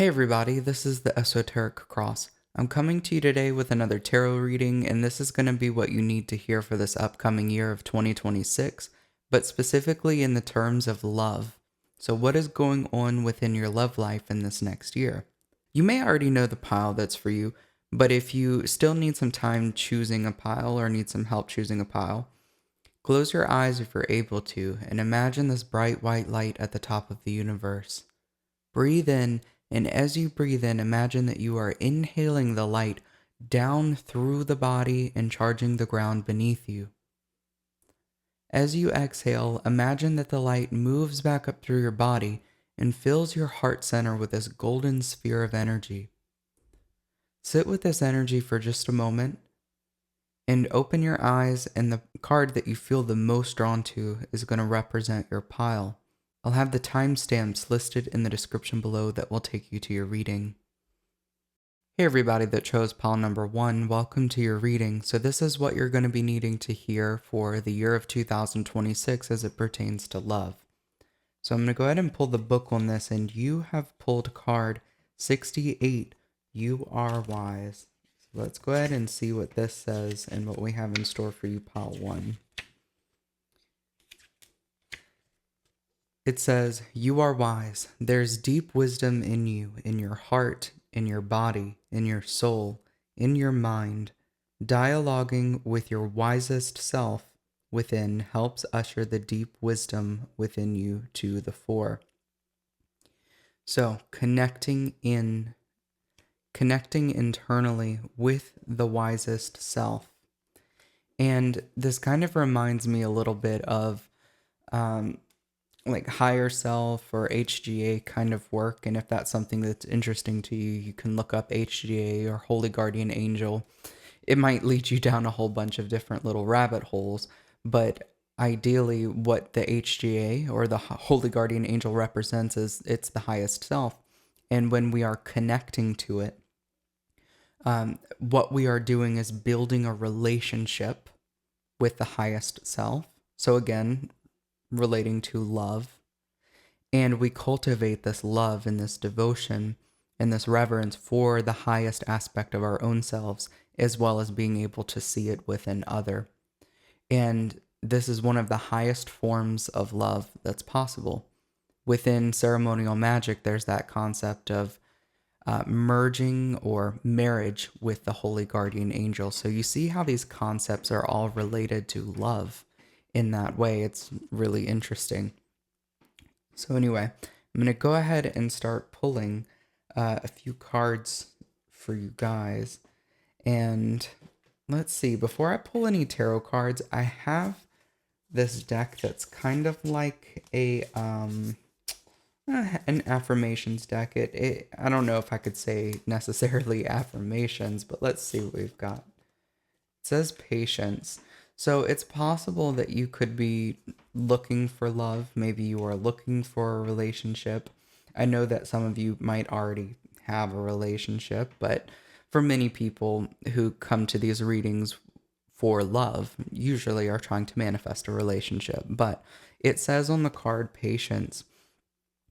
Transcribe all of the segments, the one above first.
Hey everybody, this is the Esoteric Cross. I'm coming to you today with another tarot reading, and this is going to be what you need to hear for this upcoming year of 2026, but specifically in the terms of love. So, what is going on within your love life in this next year? You may already know the pile that's for you, but if you still need some time choosing a pile or need some help choosing a pile, close your eyes if you're able to and imagine this bright white light at the top of the universe. Breathe in, and as you breathe in, imagine that you are inhaling the light down through the body and charging the ground beneath you. As you exhale, imagine that the light moves back up through your body and fills your heart center with this golden sphere of energy. Sit with this energy for just a moment and open your eyes, and the card that you feel the most drawn to is going to represent your pile. I'll have the timestamps listed in the description below that will take you to your reading. Hey everybody that chose pile number 1, welcome to your reading. So this is what you're going to be needing to hear for the year of 2026 as it pertains to love. So I'm going to go ahead and pull the book on this, and you have pulled card 68, You Are Wise. So let's go ahead and see what this says and what we have in store for you, pile 1. It says, you are wise. There's deep wisdom in you, in your heart, in your body, in your soul, in your mind. Dialoguing with your wisest self within helps usher the deep wisdom within you to the fore. So, connecting internally with the wisest self. And this kind of reminds me a little bit of like higher self or HGA kind of work. And if that's something that's interesting to you, you can look up HGA or Holy Guardian Angel. It might lead you down a whole bunch of different little rabbit holes, but ideally what the HGA or the Holy Guardian Angel represents is it's the highest self. And when we are connecting to it, what we are doing is building a relationship with the highest self. So again, relating to love. And we cultivate this love and this devotion and this reverence for the highest aspect of our own selves, as well as being able to see it within other. And this is one of the highest forms of love that's possible. Within ceremonial magic, there's that concept of merging or marriage with the Holy Guardian Angel. So you see how these concepts are all related to love in that way. It's really interesting. So anyway, I'm going to go ahead and start pulling a few cards for you guys. And let's see, before I pull any tarot cards, I have this deck that's kind of like an affirmations deck. I don't know if I could say necessarily affirmations, but let's see what we've got. It says patience. So it's possible that you could be looking for love. Maybe you are looking for a relationship. I know that some of you might already have a relationship, but for many people who come to these readings for love, usually are trying to manifest a relationship. But it says on the card, patience.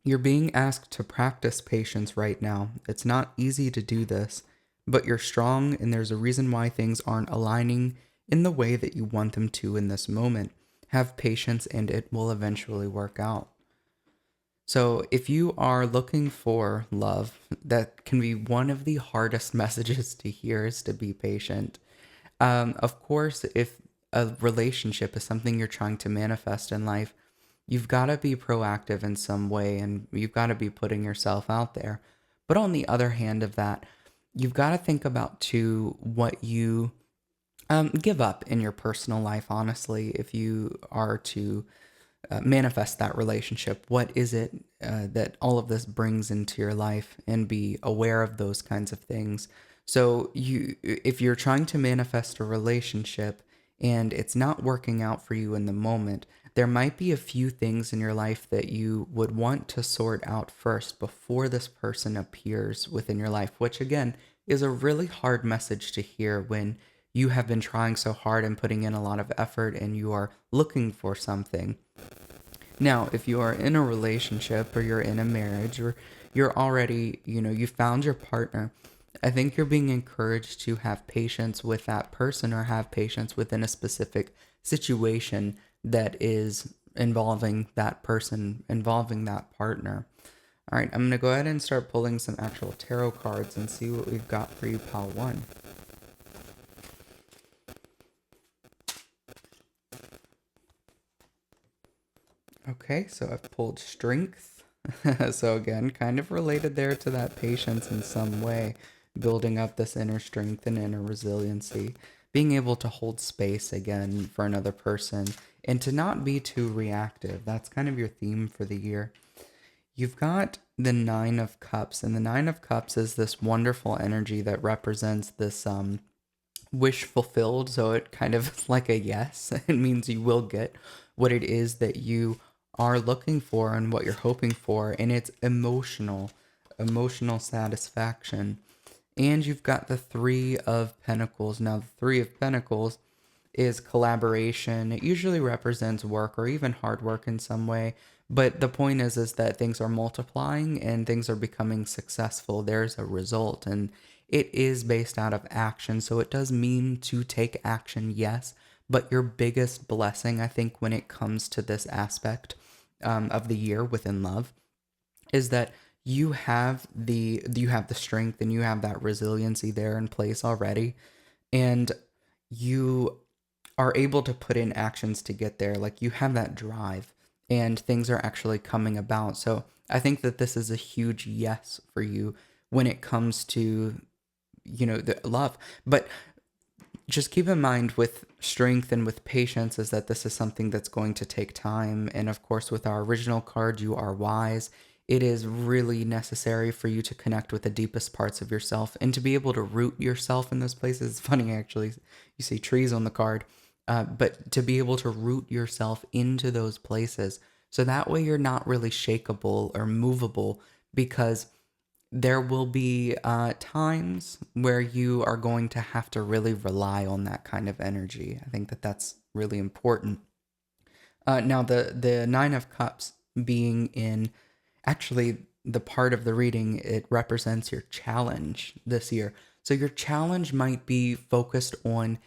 You're being asked to practice patience right now. It's not easy to do this, but you're strong, and there's a reason why things aren't aligning in the way that you want them to in this moment. Have patience and it will eventually work out. So if you are looking for love, that can be one of the hardest messages to hear, is to be patient. Of course, if a relationship is something you're trying to manifest in life, you've got to be proactive in some way, and you've got to be putting yourself out there. But on the other hand of that, you've got to think about too what you give up in your personal life, honestly, if you are to manifest that relationship. What is it that all of this brings into your life, and be aware of those kinds of things. So if you're trying to manifest a relationship and it's not working out for you in the moment, there might be a few things in your life that you would want to sort out first before this person appears within your life, which again is a really hard message to hear when you have been trying so hard and putting in a lot of effort and you are looking for something. Now, if you are in a relationship or you're in a marriage or you're already, you found your partner. I think you're being encouraged to have patience with that person or have patience within a specific situation that is involving that person, involving that partner. All right, I'm going to go ahead and start pulling some actual tarot cards and see what we've got for you, pile one. Okay, so I've pulled strength. So again, kind of related there to that patience in some way, building up this inner strength and inner resiliency, being able to hold space again for another person and to not be too reactive. That's kind of your theme for the year. You've got the Nine of Cups, and the Nine of Cups is this wonderful energy that represents this wish fulfilled. So it kind of is like a yes. It means you will get what it is that you are looking for and what you're hoping for, and it's emotional satisfaction. And you've got the Three of Pentacles. Now, the Three of Pentacles is collaboration. It usually represents work or even hard work in some way. But the point is that things are multiplying and things are becoming successful. There's a result, and it is based out of action. So it does mean to take action, yes. But your biggest blessing, I think, when it comes to this aspect of the year within love, is that you have the strength and you have that resiliency there in place already, and you are able to put in actions to get there. Like, you have that drive and things are actually coming about. So I think that this is a huge yes for you when it comes to, the love. But just keep in mind with strength and with patience is that this is something that's going to take time. And of course, with our original card, you are wise. It is really necessary for you to connect with the deepest parts of yourself and to be able to root yourself in those places. It's funny, actually, you see trees on the card, but to be able to root yourself into those places. So that way you're not really shakeable or movable, because there will be times where you are going to have to really rely on that kind of energy. I think that that's really important. Now, the Nine of Cups being in actually the part of the reading, it represents your challenge this year. So your challenge might be focused on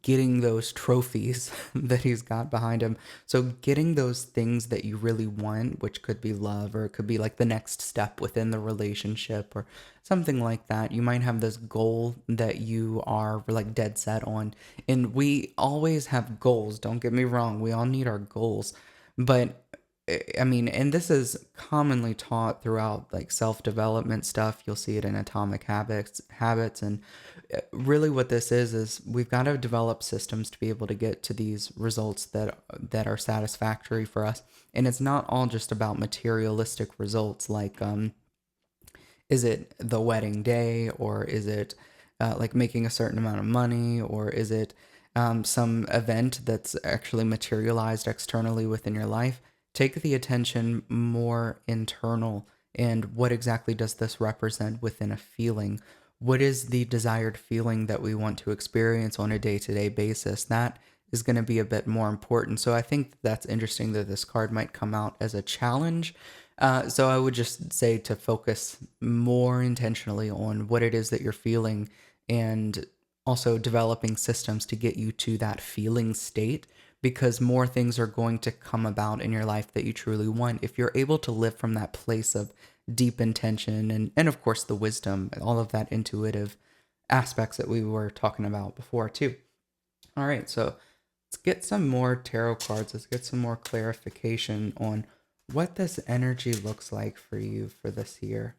getting those trophies that he's got behind him. So getting those things that you really want, which could be love, or it could be like the next step within the relationship or something like that. You might have this goal that you are like dead set on. And we always have goals. Don't get me wrong. We all need our goals. But I mean, and this is commonly taught throughout like self-development stuff. You'll see it in Atomic Habits, and really what this is we've got to develop systems to be able to get to these results that are satisfactory for us. And it's not all just about materialistic results, like is it the wedding day, or is it like making a certain amount of money, or is it some event that's actually materialized externally within your life? Take the attention more internal, and what exactly does this represent within a feeling? What is the desired feeling that we want to experience on a day-to-day basis? That is going to be a bit more important. So I think that's interesting that this card might come out as a challenge. So I would just say to focus more intentionally on what it is that you're feeling, and also developing systems to get you to that feeling state, because more things are going to come about in your life that you truly want if you're able to live from that place of deep intention and of course the wisdom, all of that intuitive aspects that we were talking about before too. All right, so let's get some more tarot cards. Let's get some more clarification on what this energy looks like for you for this year.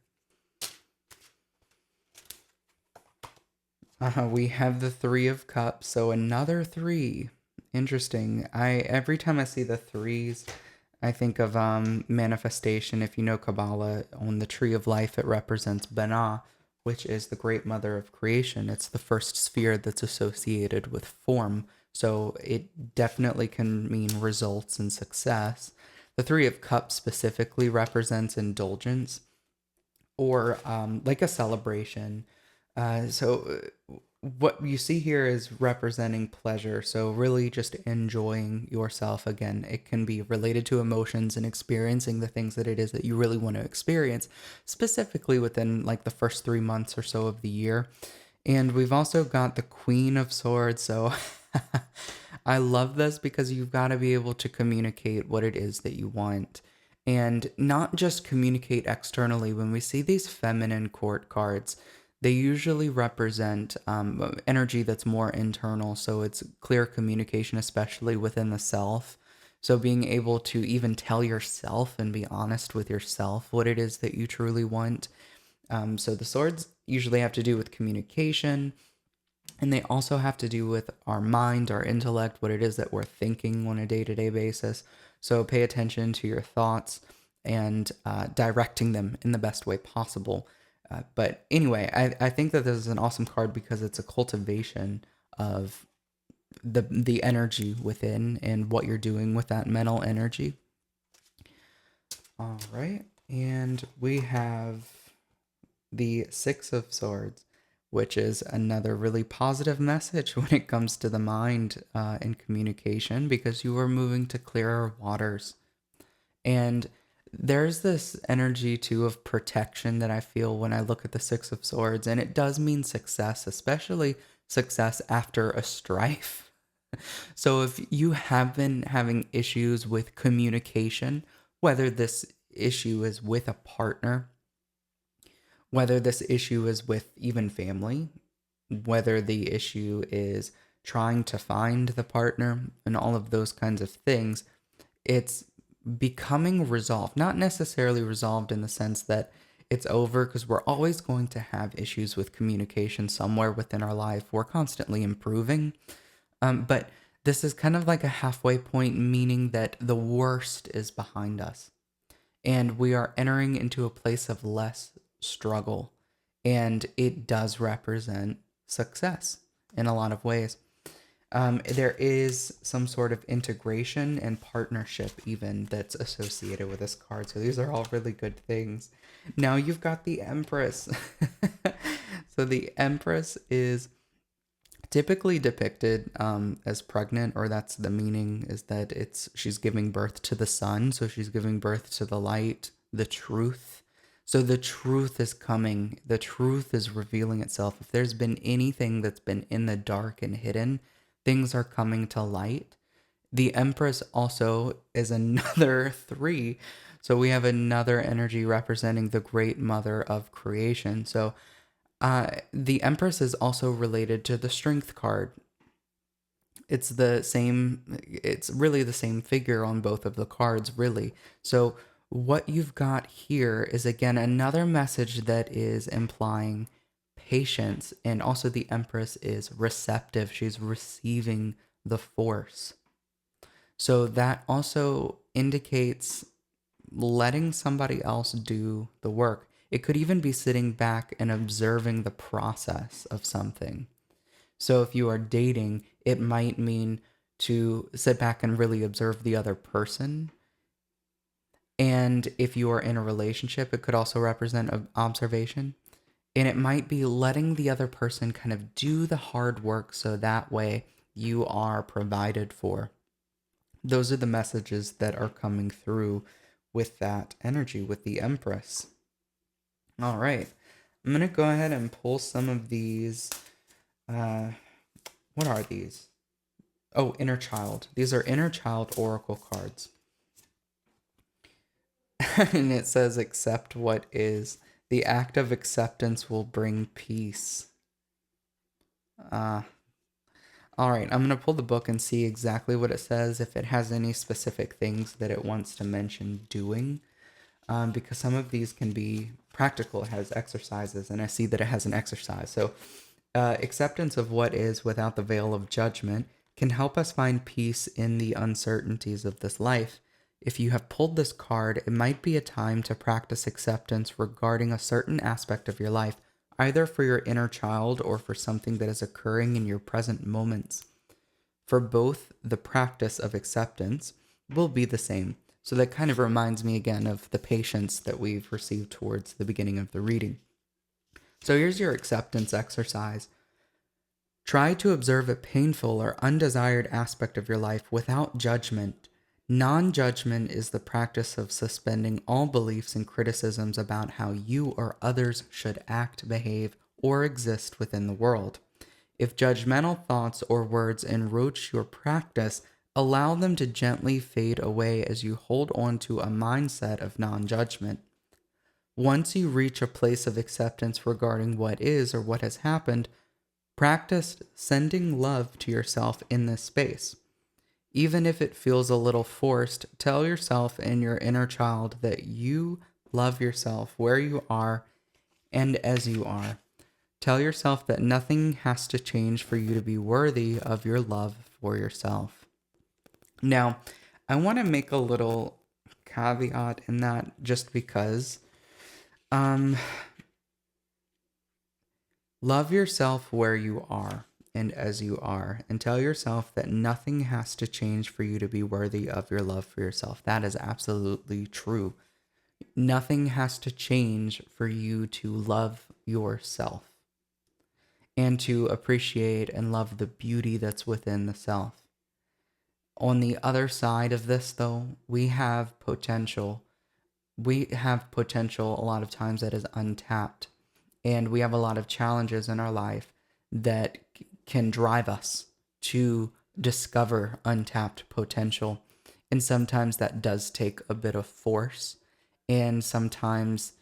We have the Three of Cups, so another three. Interesting. Every time I see the threes, I think of manifestation. If you know Kabbalah, on the tree of life, it represents Binah, which is the great mother of creation. It's the first sphere that's associated with form. So it definitely can mean results and success. The Three of Cups specifically represents indulgence, or like a celebration. So what you see here is representing pleasure. So, really just enjoying yourself again. It can be related to emotions and experiencing the things that it is that you really want to experience, specifically within like the first 3 months or so of the year. And we've also got the Queen of Swords. So, I love this because you've got to be able to communicate what it is that you want. And not just communicate externally. When we see these feminine court cards, they usually represent energy that's more internal. So it's clear communication, especially within the self. So being able to even tell yourself and be honest with yourself what it is that you truly want. So the swords usually have to do with communication, and they also have to do with our mind, our intellect, what it is that we're thinking on a day to day basis. So pay attention to your thoughts and directing them in the best way possible. But anyway, I think that this is an awesome card because it's a cultivation of the energy within and what you're doing with that mental energy. All right. And we have the Six of Swords, which is another really positive message when it comes to the mind and communication, because you are moving to clearer waters. And there's this energy too of protection that I feel when I look at the Six of Swords, and it does mean success, especially success after a strife. So if you have been having issues with communication, whether this issue is with a partner, whether this issue is with even family, whether the issue is trying to find the partner, and all of those kinds of things, it's becoming resolved. Not necessarily resolved in the sense that it's over, because we're always going to have issues with communication somewhere within our life. We're constantly improving. But this is kind of like a halfway point, meaning that the worst is behind us and we are entering into a place of less struggle. And it does represent success in a lot of ways. There is some sort of integration and partnership even that's associated with this card. So these are all really good things. Now you've got the Empress. So the Empress is typically depicted as pregnant, or that's the meaning, is that she's giving birth to the sun. So she's giving birth to the light, the truth. So the truth is coming. The truth is revealing itself. If there's been anything that's been in the dark and hidden, things are coming to light. The Empress also is another 3. So we have another energy representing the great mother of creation. So the Empress is also related to the Strength card. It's really the same figure on both of the cards, really. So what you've got here is, again, another message that is implying patience, and also the Empress is receptive. She's receiving the force. So that also indicates letting somebody else do the work. It could even be sitting back and observing the process of something. So if you are dating, it might mean to sit back and really observe the other person. And if you are in a relationship, it could also represent observation. And it might be letting the other person kind of do the hard work so that way you are provided for. Those are the messages that are coming through with that energy, with the Empress. All right. I'm going to go ahead and pull some of these. What are these? Oh, Inner Child. These are Inner Child Oracle cards. And it says, accept what is. The act of acceptance will bring peace. All right, I'm going to pull the book and see exactly what it says, if it has any specific things that it wants to mention doing. Because some of these can be practical. It has exercises, and I see that it has an exercise. So acceptance of what is without the veil of judgment can help us find peace in the uncertainties of this life. If you have pulled this card, it might be a time to practice acceptance regarding a certain aspect of your life, either for your inner child or for something that is occurring in your present moments. For both, the practice of acceptance will be the same. So that kind of reminds me again of the patience that we've received towards the beginning of the reading. So here's your acceptance exercise. Try to observe a painful or undesired aspect of your life without judgment. Non-judgment is the practice of suspending all beliefs and criticisms about how you or others should act, behave, or exist within the world. If judgmental thoughts or words enroach your practice, allow them to gently fade away as you hold on to a mindset of non-judgment. Once you reach a place of acceptance regarding what is or what has happened, practice sending love to yourself in this space. Even if it feels a little forced, tell yourself and your inner child that you love yourself where you are and as you are. Tell yourself that nothing has to change for you to be worthy of your love for yourself. Now, I want to make a little caveat in that just because love yourself where you are and as you are, and tell yourself that nothing has to change for you to be worthy of your love for yourself. That is absolutely true. Nothing has to change for you to love yourself and to appreciate and love the beauty that's within the self. On the other side of this, though, we have potential. We have potential a lot of times that is untapped. And we have a lot of challenges in our life that can drive us to discover untapped potential. And sometimes that does take a bit of force. And sometimes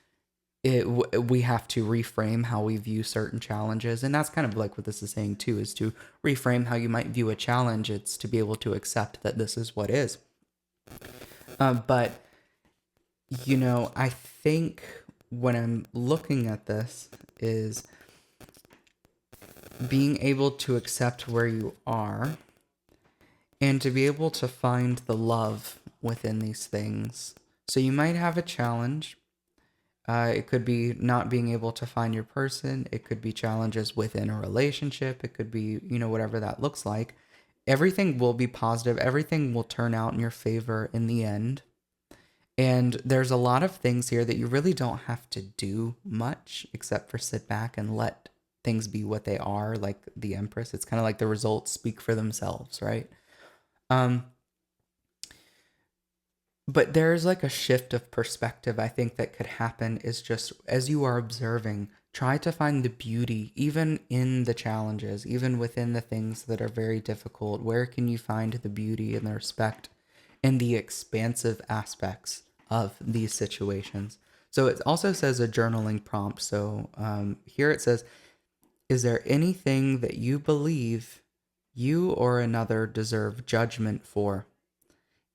we have to reframe how we view certain challenges. And that's kind of like what this is saying too, is to reframe how you might view a challenge. It's to be able to accept that this is what is. But, I think when I'm looking at this is being able to accept where you are and to be able to find the love within these things. So you might have a challenge. It could be not being able to find your person. It could be challenges within a relationship. It could be, whatever that looks like. Everything will be positive. Everything will turn out in your favor in the end. And there's a lot of things here that you really don't have to do much except for sit back and let things be what they are, like the Empress. It's kind of like the results speak for themselves, right? But there's like a shift of perspective I think that could happen is just as you are observing, try to find the beauty even in the challenges, even within the things that are very difficult. Where can you find the beauty and the respect and the expansive aspects of these situations? So it also says a journaling prompt. So here it says, is there anything that you believe you or another deserve judgment for?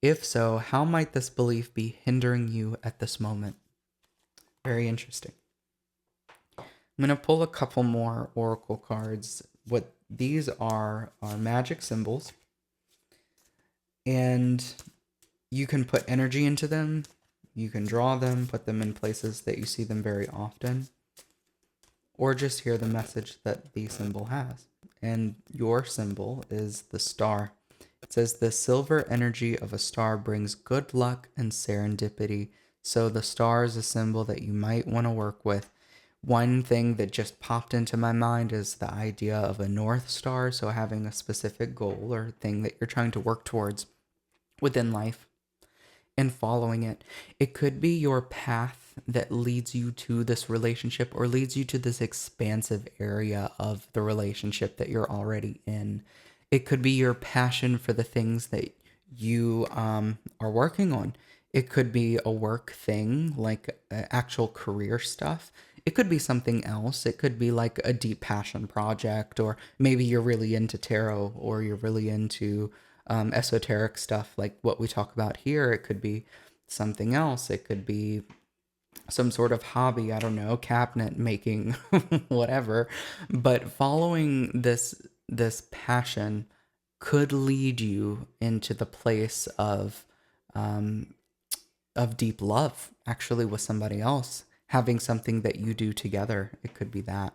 If so, how might this belief be hindering you at this moment? Very interesting. I'm going to pull a couple more oracle cards. What these are magic symbols. And you can put energy into them. You can draw them, put them in places that you see them very often. Or just hear the message that the symbol has. And your symbol is the star. It says the silver energy of a star brings good luck and serendipity. So the star is a symbol that you might want to work with. One thing that just popped into my mind is the idea of a North Star. So having a specific goal or thing that you're trying to work towards within life and following it. It could be your path that leads you to this relationship or leads you to this expansive area of the relationship that you're already in. It could be your passion for the things that you are working on. It could be a work thing, like actual career stuff. It could be something else. It could be like a deep passion project, or maybe you're really into tarot, or you're really into esoteric stuff like what we talk about here. It could be something else. It could be some sort of hobby, I don't know, cabinet making, whatever. But following this passion could lead you into the place of deep love, actually, with somebody else, having something that you do together. It could be that.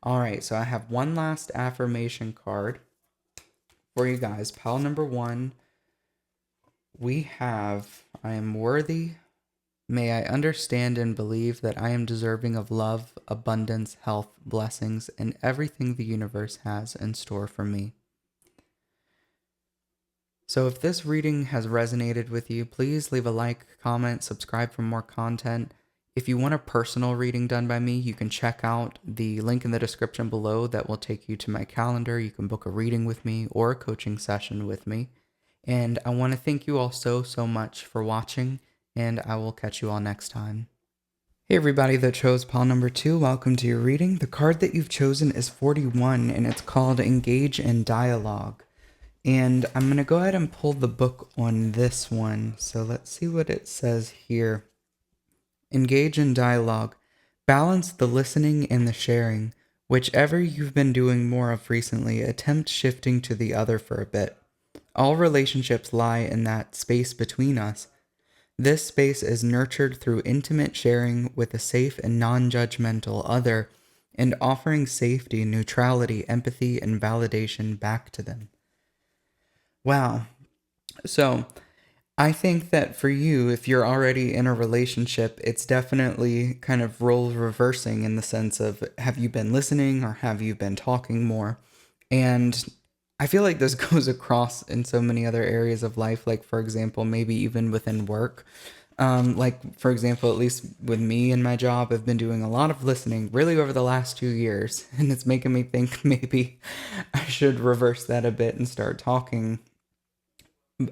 All right, so I have one last affirmation card for you guys. Pile number 1, we have, I am worthy, May I understand and believe that I am deserving of love, abundance, health, blessings, and everything the universe has in store for me. So if this reading has resonated with you, please leave a like, comment, subscribe for more content. If you want a personal reading done by me, you can check out the link in the description below that will take you to my calendar. You can book a reading with me or a coaching session with me. And I want to thank you all so much for watching, and I will catch you all next time. Hey everybody that chose pile number 2, welcome to your reading. The card that you've chosen is 41, and it's called Engage in Dialogue. And I'm going to go ahead and pull the book on this one. So let's see what it says here. Engage in dialogue. Balance the listening and the sharing. Whichever you've been doing more of recently, attempt shifting to the other for a bit. All relationships lie in that space between us. This space is nurtured through intimate sharing with a safe and non-judgmental other, and offering safety, neutrality, empathy, and validation back to them. Wow. So I think that for you, if you're already in a relationship, it's definitely kind of role reversing in the sense of, have you been listening or have you been talking more? And I feel like this goes across in so many other areas of life. Like, for example, maybe even within work. Like, for example, at least with me and my job, I've been doing a lot of listening really over the last 2 years. And it's making me think maybe I should reverse that a bit and start talking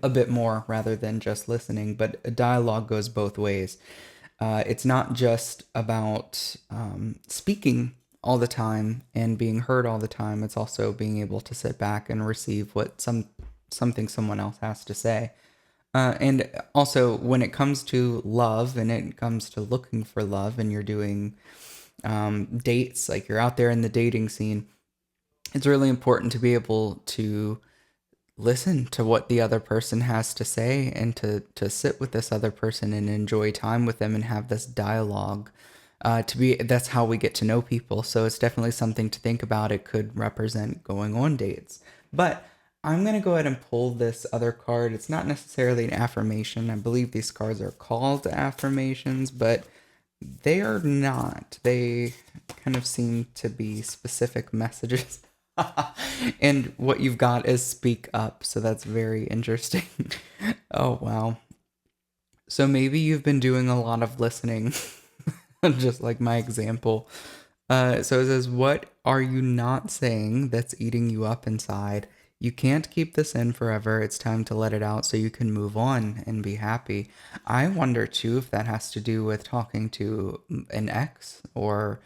a bit more rather than just listening. But a dialogue goes both ways. It's not just about speaking all the time and being heard all the time. It's also being able to sit back and receive what something someone else has to say. And also, when it comes to love and it comes to looking for love, and you're doing dates, like you're out there in the dating scene, it's really important to be able to listen to what the other person has to say, and to sit with this other person and enjoy time with them and have this dialogue. That's how we get to know people. So it's definitely something to think about. It could represent going on dates. But I'm going to go ahead and pull this other card. It's not necessarily an affirmation. I believe these cards are called affirmations, but they are not. They kind of seem to be specific messages. And what you've got is speak up. So that's very interesting. Oh, wow. So maybe you've been doing a lot of listening, just like my example. So it says, what are you not saying that's eating you up inside? You can't keep this in forever. It's time to let it out so you can move on and be happy. I wonder too if that has to do with talking to an ex, or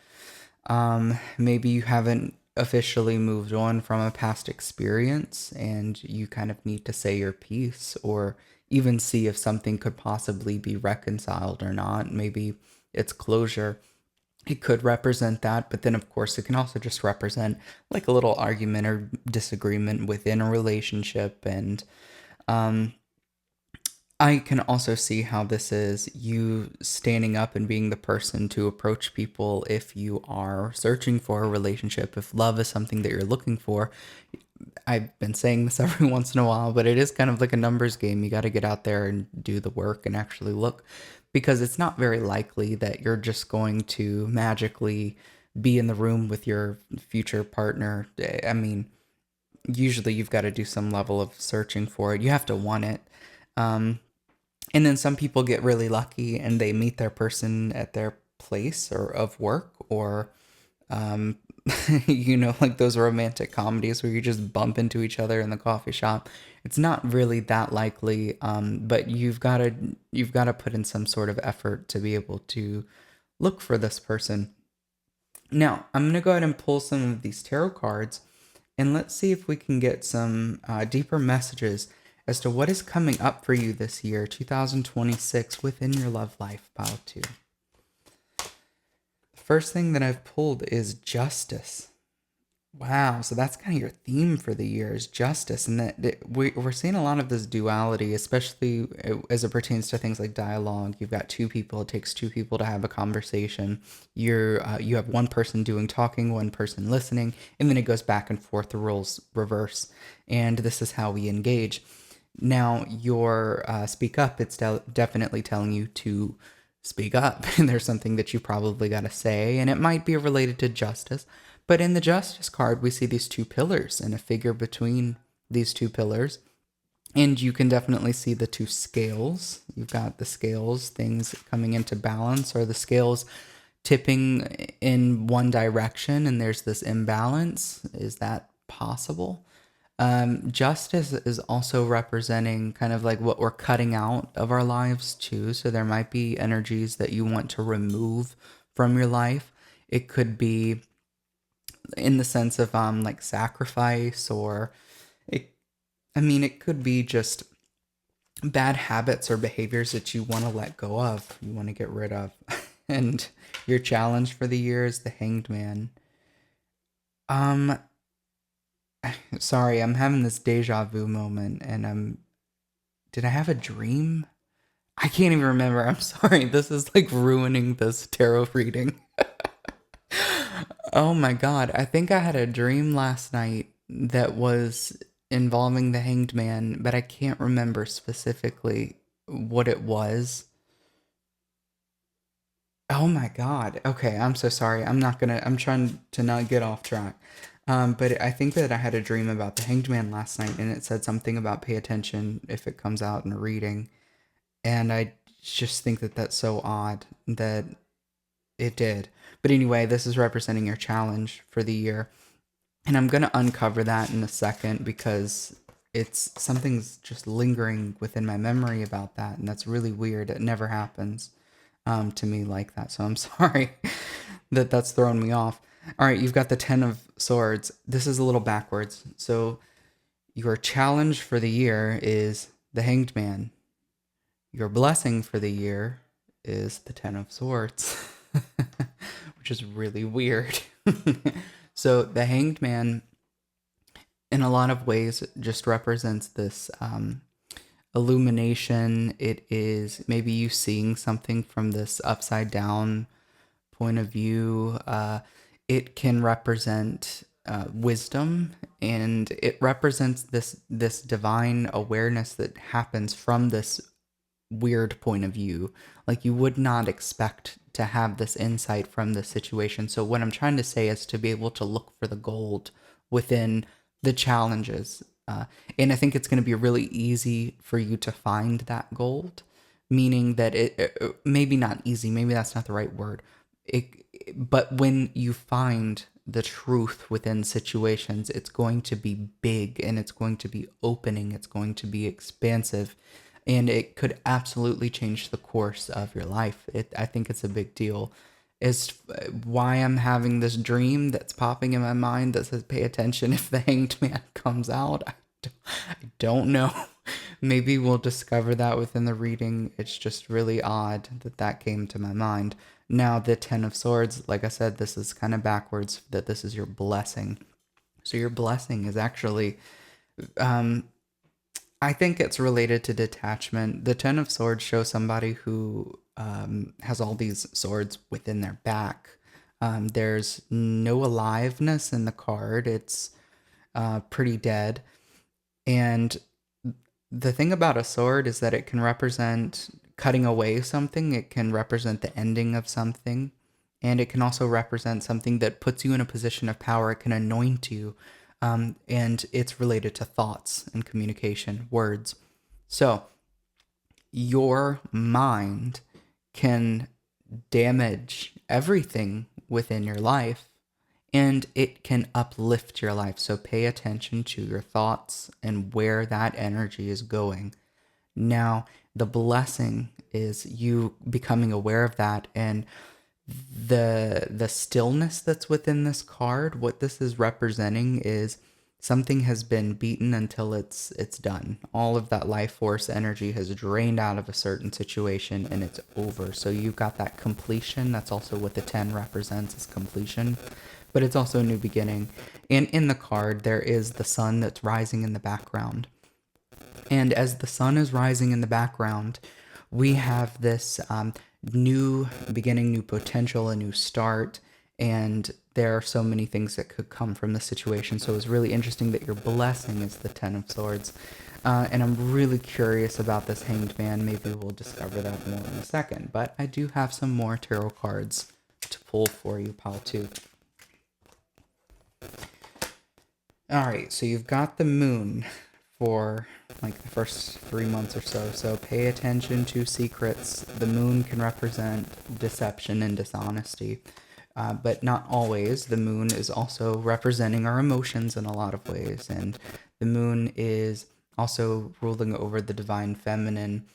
maybe you haven't officially moved on from a past experience and you kind of need to say your piece, or even see if something could possibly be reconciled or not. Maybe it's closure. It could represent that, but then of course it can also just represent like a little argument or disagreement within a relationship. And I can also see how this is you standing up and being the person to approach people if you are searching for a relationship, if love is something that you're looking for. I've been saying this every once in a while, but it is kind of like a numbers game. You got to get out there and do the work and actually look, because it's not very likely that you're just going to magically be in the room with your future partner. I mean, usually you've got to do some level of searching for it. You have to want it. And then some people get really lucky and they meet their person at their place or of work, or like those romantic comedies where you just bump into each other in the coffee shop. It's not really that likely, but you've got to put in some sort of effort to be able to look for this person. Now, I'm going to go ahead and pull some of these tarot cards, and let's see if we can get some deeper messages as to what is coming up for you this year, 2026, within your love life, pile 2. First thing that I've pulled is justice. Wow, so that's kind of your theme for the year, is justice. And that we're seeing a lot of this duality, especially as it pertains to things like dialogue. You've got two people. It takes two people to have a conversation. You have one person doing talking, one person listening, and then it goes back and forth. The roles reverse. And this is how we engage. Now, your speak up, it's definitely telling you to speak up. There's something that you probably got to say, and it might be related to justice. But in the justice card, we see these two pillars and a figure between these two pillars. And you can definitely see the two scales. You've got the scales, things coming into balance, or the scales tipping in one direction and there's this imbalance. Is that possible? Justice is also representing kind of like what we're cutting out of our lives too. So there might be energies that you want to remove from your life. It could be in the sense of like sacrifice, or it could be just bad habits or behaviors that you want to let go of, you want to get rid of. And your challenge for the year is the Hanged Man. Um Sorry, I'm having this deja vu moment, and did I have a dream? I can't even remember. I'm sorry. This is like ruining this tarot reading. Oh my god. I think I had a dream last night that was involving the Hanged Man, but I can't remember specifically what it was. Oh my god. Okay, I'm so sorry. I'm trying to not get off track. But I think that I had a dream about the Hanged Man last night, and it said something about pay attention if it comes out in a reading. And I just think that that's so odd that it did. But anyway, this is representing your challenge for the year. And I'm going to uncover that in a second because something's just lingering within my memory about that. And that's really weird. It never happens to me like that. So I'm sorry that that's thrown me off. All right, you've got the 10 of Swords. This is a little backwards. So your challenge for the year is the Hanged Man. Your blessing for the year is the 10 of Swords, which is really weird. So the Hanged Man, in a lot of ways, just represents this illumination. It is maybe you seeing something from this upside down point of view. It can represent wisdom, and it represents this divine awareness that happens from this weird point of view. Like, you would not expect to have this insight from this situation. So what I'm trying to say is to be able to look for the gold within the challenges. And I think it's going to be really easy for you to find that gold, meaning that it maybe not easy, maybe that's not the right word. But when you find the truth within situations, it's going to be big, and it's going to be opening, it's going to be expansive, and it could absolutely change the course of your life. I think it's a big deal. Is why I'm having this dream that's popping in my mind that says pay attention if the Hanged Man comes out. I don't know. Maybe we'll discover that within the reading. It's just really odd that came to my mind. Now, the 10 of Swords, like I said, this is kind of backwards, that this is your blessing. So your blessing is actually, I think it's related to detachment. The 10 of Swords shows somebody who has all these swords within their back. There's no aliveness in the card. It's pretty dead. And the thing about a sword is that it can represent cutting away something. It can represent the ending of something. And it can also represent something that puts you in a position of power. It can anoint you. And it's related to thoughts and communication, words. So your mind can damage everything within your life, and it can uplift your life. So pay attention to your thoughts and where that energy is going. Now, the blessing is you becoming aware of that, and the stillness that's within this card. What this is representing is something has been beaten until it's done. All of that life force energy has drained out of a certain situation, and it's over. So you've got that completion. That's also what the 10 represents, is completion. But it's also a new beginning. And in the card, there is the sun that's rising in the background. And as the sun is rising in the background, we have this new beginning, new potential, a new start. and there are so many things that could come from the situation. So it's really interesting that your blessing is the Ten of Swords. And I'm really curious about this Hanged Man. Maybe we'll discover that more in a second. But I do have some more tarot cards to pull for you, pile 2. All right, so you've got the moon for like the first 3 months or so. So pay attention to secrets. The moon can represent deception and dishonesty. But not always. The moon is also representing our emotions in a lot of ways. And the moon is also ruling over the divine feminine.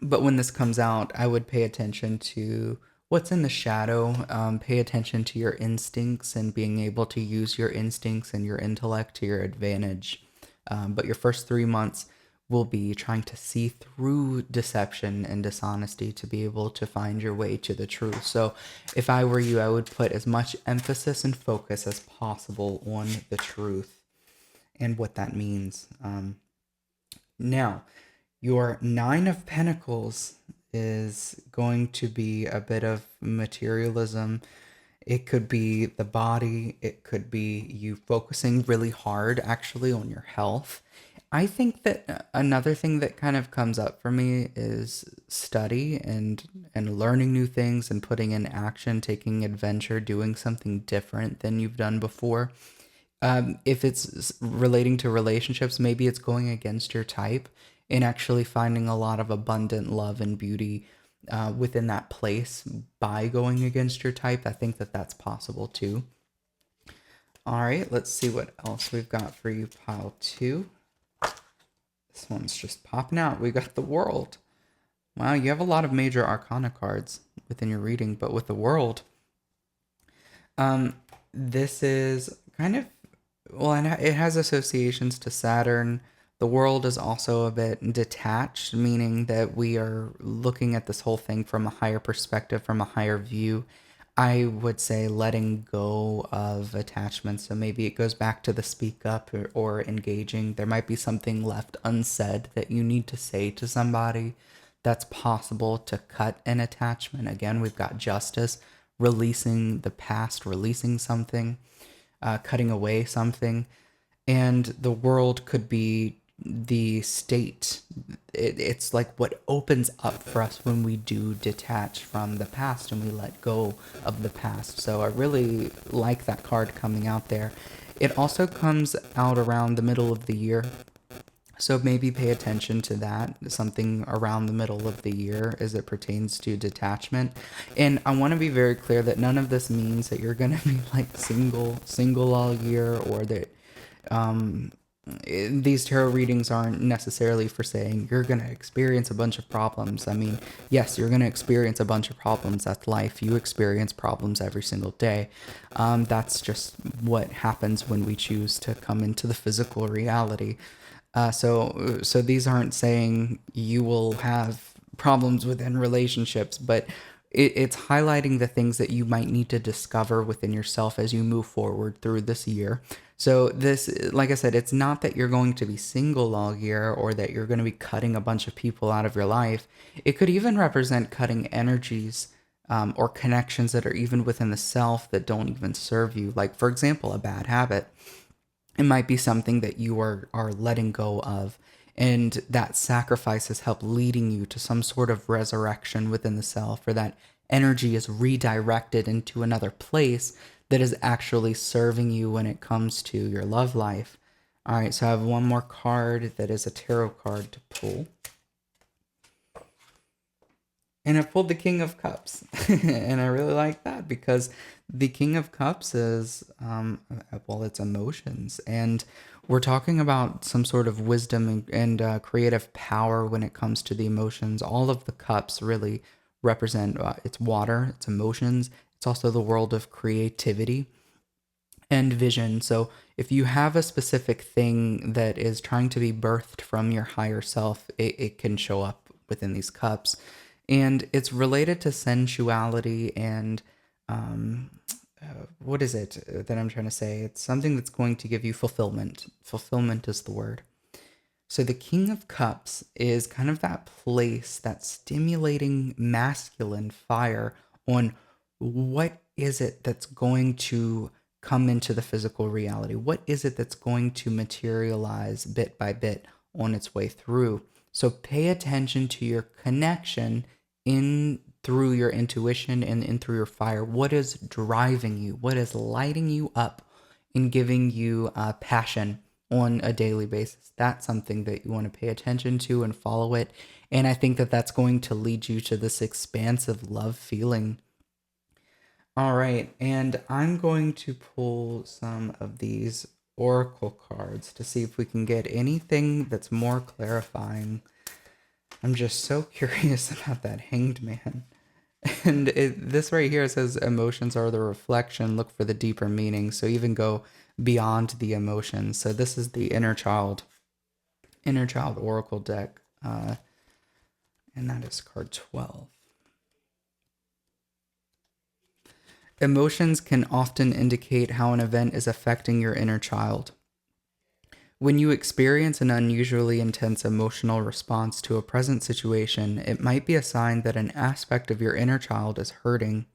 But when this comes out, I would pay attention to what's in the shadow. Pay attention to your instincts and being able to use your instincts and your intellect to your advantage. But your first 3 months will be trying to see through deception and dishonesty to be able to find your way to the truth. So if I were you, I would put as much emphasis and focus as possible on the truth and what that means. Now, your 9 of Pentacles is going to be a bit of materialism. It could be the body. It could be you focusing really hard actually on your health. I think that another thing that kind of comes up for me is study and learning new things and putting in action, taking adventure, doing something different than you've done before. If it's relating to relationships, maybe it's going against your type and actually finding a lot of abundant love and beauty within that place by going against your type. I think that that's possible too. All right, let's see what else we've got for you, pile 2. This one's just popping out. We got the World. Wow, you have a lot of major arcana cards within your reading, but with the World, this is kind of, well, and it has associations to Saturn. The World is also a bit detached, meaning that we are looking at this whole thing from a higher perspective, from a higher view. I would say letting go of attachment. So maybe it goes back to the speak up or engaging. There might be something left unsaid that you need to say to somebody. That's possible to cut an attachment. Again, we've got justice, releasing the past, releasing something, cutting away something. And the World could be the state. It's like what opens up for us when we do detach from the past and we let go of the past. So I really like that card coming out there. It also comes out around the middle of the year. So maybe pay attention to that, something around the middle of the year as it pertains to detachment. And I want to be very clear that none of this means that you're going to be like single all year, or that these tarot readings aren't necessarily for saying you're going to experience a bunch of problems. I mean, yes, you're going to experience a bunch of problems. That's life. You experience problems every single day. That's just what happens when we choose to come into the physical reality. So these aren't saying you will have problems within relationships, but it's highlighting the things that you might need to discover within yourself as you move forward through this year. So this, like I said, it's not that you're going to be single all year or that you're going to be cutting a bunch of people out of your life. It could even represent cutting energies or connections that are even within the self that don't even serve you. Like, for example, a bad habit. It might be something that you are letting go of, and that sacrifice has helped leading you to some sort of resurrection within the self, or that energy is redirected into another place that is actually serving you when it comes to your love life. All right, so I have one more card that is a tarot card to pull. And I pulled the King of Cups. And I really like that because the King of Cups is, well, it's emotions. And we're talking about some sort of wisdom and creative power when it comes to the emotions. All of the cups really represent it's water, it's emotions. It's also the world of creativity and vision. So if you have a specific thing that is trying to be birthed from your higher self, it can show up within these cups. And it's related to sensuality and what is it that I'm trying to say? It's something that's going to give you fulfillment. Fulfillment is the word. So the King of Cups is kind of that place, that stimulating masculine fire on what is it that's going to come into the physical reality? What is it that's going to materialize bit by bit on its way through? So pay attention to your connection in through your intuition and in through your fire. What is driving you? What is lighting you up and giving you passion on a daily basis? That's something that you want to pay attention to and follow it. And I think that that's going to lead you to this expansive love feeling. All right, and I'm going to pull some of these oracle cards to see if we can get anything that's more clarifying. I'm just so curious about that Hanged Man. And this right here says emotions are the reflection, look for the deeper meaning. So even go beyond the emotions. So this is the inner child oracle deck. And that is card 12. Emotions can often indicate how an event is affecting your inner child. When you experience an unusually intense emotional response to a present situation, it might be a sign that an aspect of your inner child is hurting.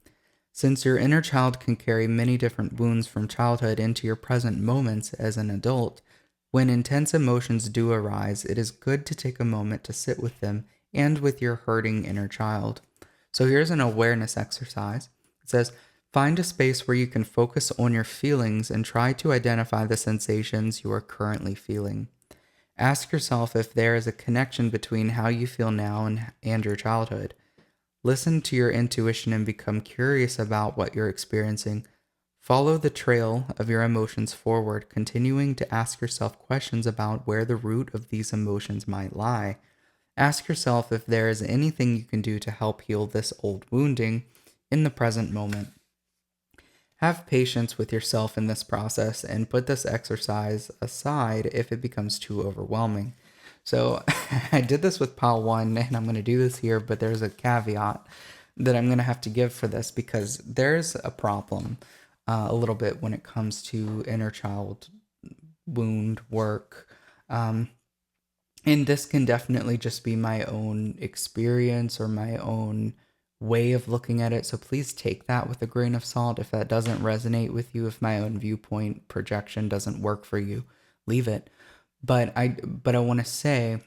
Since your inner child can carry many different wounds from childhood into your present moments as an adult, when intense emotions do arise, it is good to take a moment to sit with them and with your hurting inner child. So here's an awareness exercise. It says, find a space where you can focus on your feelings and try to identify the sensations you are currently feeling. Ask yourself if there is a connection between how you feel now and your childhood. Listen to your intuition and become curious about what you're experiencing. Follow the trail of your emotions forward, continuing to ask yourself questions about where the root of these emotions might lie. Ask yourself if there is anything you can do to help heal this old wounding in the present moment. Have patience with yourself in this process and put this exercise aside if it becomes too overwhelming. So I did this with pile 1 and I'm going to do this here, but there's a caveat that I'm going to have to give for this because there's a problem a little bit when it comes to inner child wound work. And this can definitely just be my own experience or my own way of looking at it. So please take that with a grain of salt. If that doesn't resonate with you, if my own viewpoint projection doesn't work for you, leave it. But I want to say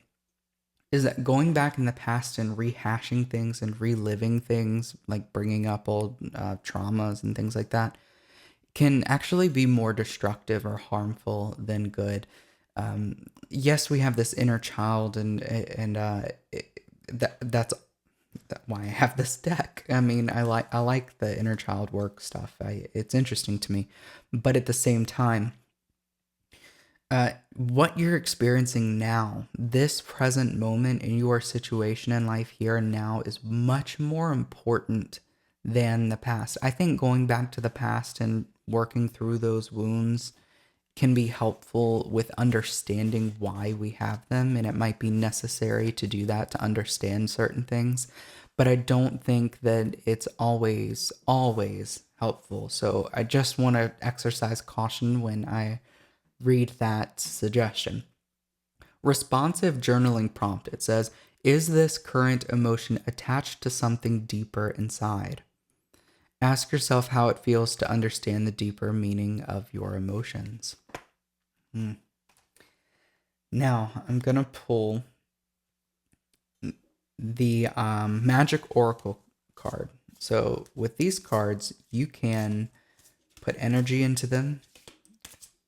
is that going back in the past and rehashing things and reliving things, like bringing up old traumas and things like that, can actually be more destructive or harmful than good. Yes, we have this inner child, and that's why I have this deck. I mean, I like the inner child work stuff. It's interesting to me, but at the same time, what you're experiencing now, this present moment in your situation in life here and now, is much more important than the past. I think going back to the past and working through those wounds can be helpful with understanding why we have them, and it might be necessary to do that to understand certain things. But I don't think that it's always helpful. So I just want to exercise caution when I read that suggestion. Responsive journaling prompt. It says, is this current emotion attached to something deeper inside? Ask yourself how it feels to understand the deeper meaning of your emotions. Now, I'm going to pull the Magic Oracle card. So with these cards, you can put energy into them.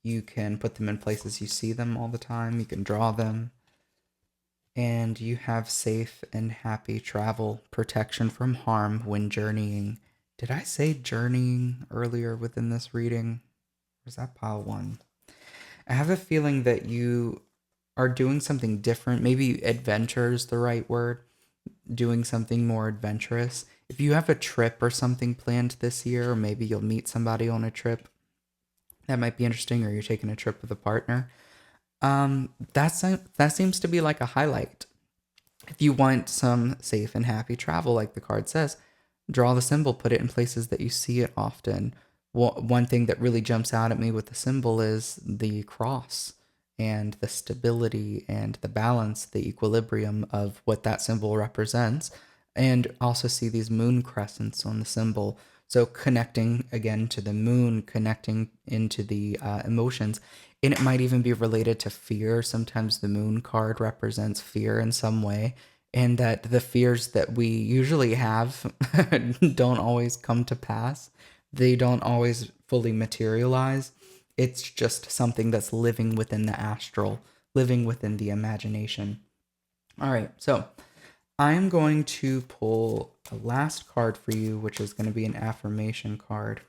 You can put them in places you see them all the time. You can draw them. And you have safe and happy travel, protection from harm when journeying. Did I say journeying earlier within this reading? Or is that pile 1? I have a feeling that you are doing something different. Maybe adventure is the right word. Doing something more adventurous. If you have a trip or something planned this year, or maybe you'll meet somebody on a trip, that might be interesting, or you're taking a trip with a partner. That seems to be like a highlight. If you want some safe and happy travel, like the card says, draw the symbol, put it in places that you see it often. One thing that really jumps out at me with the symbol is the cross and the stability and the balance, the equilibrium of what that symbol represents. And also see these moon crescents on the symbol. So connecting again to the moon, connecting into the emotions. And it might even be related to fear. Sometimes the moon card represents fear in some way, and that the fears that we usually have don't always come to pass. They don't always fully materialize. It's just something that's living within the astral, living within the imagination. All right, so I'm going to pull a last card for you, which is going to be an affirmation card.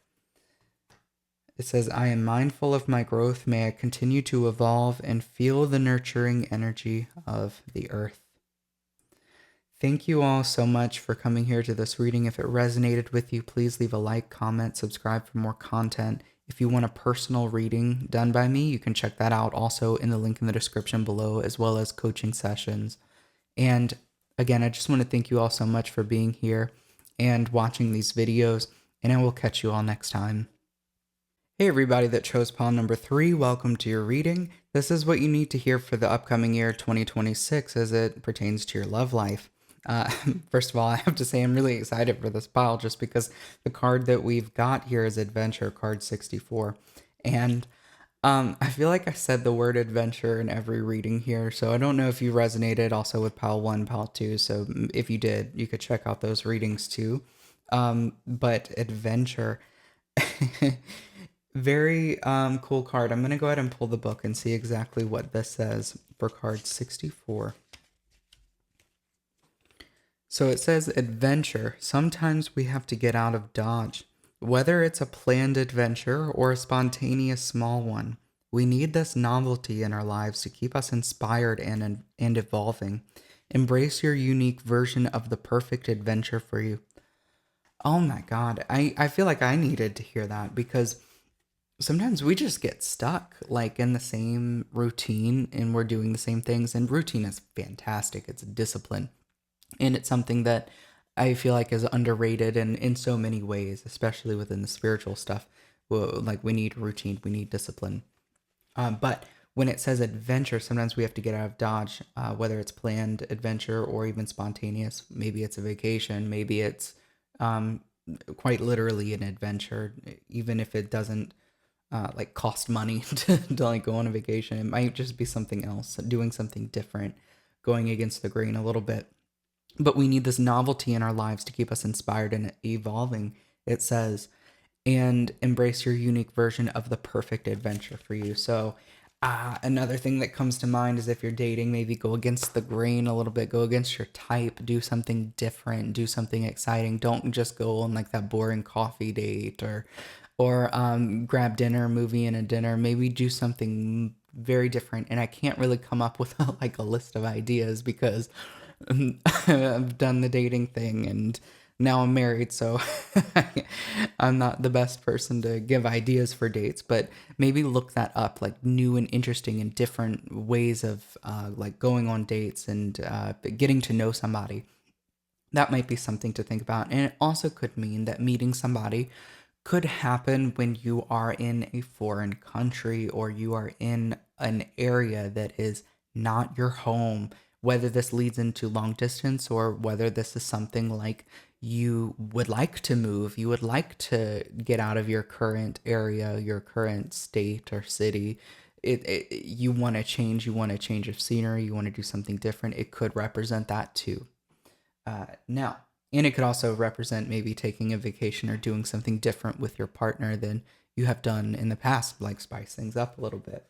It says, I am mindful of my growth. May I continue to evolve and feel the nurturing energy of the earth. Thank you all so much for coming here to this reading. If it resonated with you, please leave a like, comment, subscribe for more content. If you want a personal reading done by me, you can check that out also in the link in the description below, as well as coaching sessions. And again, I just want to thank you all so much for being here and watching these videos, and I will catch you all next time. Hey everybody that chose pile number 3, welcome to your reading. This is what you need to hear for the upcoming year 2026 as it pertains to your love life. First of all, I have to say I'm really excited for this pile just because the card that we've got here is Adventure, card 64. And I feel like I said the word adventure in every reading here, so I don't know if you resonated also with pile 1, pile 2, so if you did, you could check out those readings too. But adventure... Very cool card. I'm going to go ahead and pull the book and see exactly what this says for card 64. So it says adventure. Sometimes we have to get out of Dodge. Whether it's a planned adventure or a spontaneous small one, we need this novelty in our lives to keep us inspired and evolving. Embrace your unique version of the perfect adventure for you. Oh my God. I feel like I needed to hear that because sometimes we just get stuck like in the same routine and we're doing the same things, and routine is fantastic. It's a discipline, and it's something that I feel like is underrated in so many ways, especially within the spiritual stuff. Well, like we need routine, we need discipline. But when it says adventure, sometimes we have to get out of Dodge, whether it's planned adventure or even spontaneous. Maybe it's a vacation, maybe it's quite literally an adventure, even if it doesn't like cost money to like go on a vacation. It might just be something else, doing something different, going against the grain a little bit. But we need this novelty in our lives to keep us inspired and evolving, it says, and embrace your unique version of the perfect adventure for you. So another thing that comes to mind is if you're dating, maybe go against the grain a little bit, go against your type, do something different, do something exciting. Don't just go on like that boring coffee date or grab dinner, movie and a dinner. Maybe do something very different. And I can't really come up with like a list of ideas because I've done the dating thing and now I'm married, so I'm not the best person to give ideas for dates, but maybe look that up, like new and interesting and different ways of like going on dates and getting to know somebody. That might be something to think about. And it also could mean that meeting somebody could happen when you are in a foreign country or you are in an area that is not your home, whether this leads into long distance or whether this is something like you would like to move, you would like to get out of your current area, your current state or city. You want to change, you want a change of scenery, you want to do something different. It could represent that too. Now, and it could also represent maybe taking a vacation or doing something different with your partner than you have done in the past, like spice things up a little bit.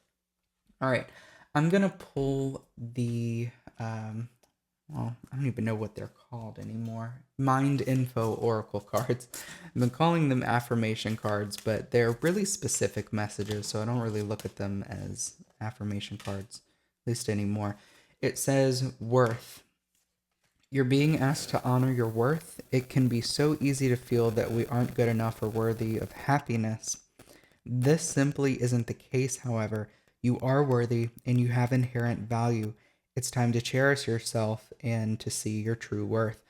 All right, I'm gonna pull the, well, I don't even know what they're called anymore. Mind Info Oracle cards. I've been calling them affirmation cards, but they're really specific messages, so I don't really look at them as affirmation cards, at least anymore. It says worth. You're being asked to honor your worth. It can be so easy to feel that we aren't good enough or worthy of happiness. This simply isn't the case, however. You are worthy and you have inherent value. It's time to cherish yourself and to see your true worth.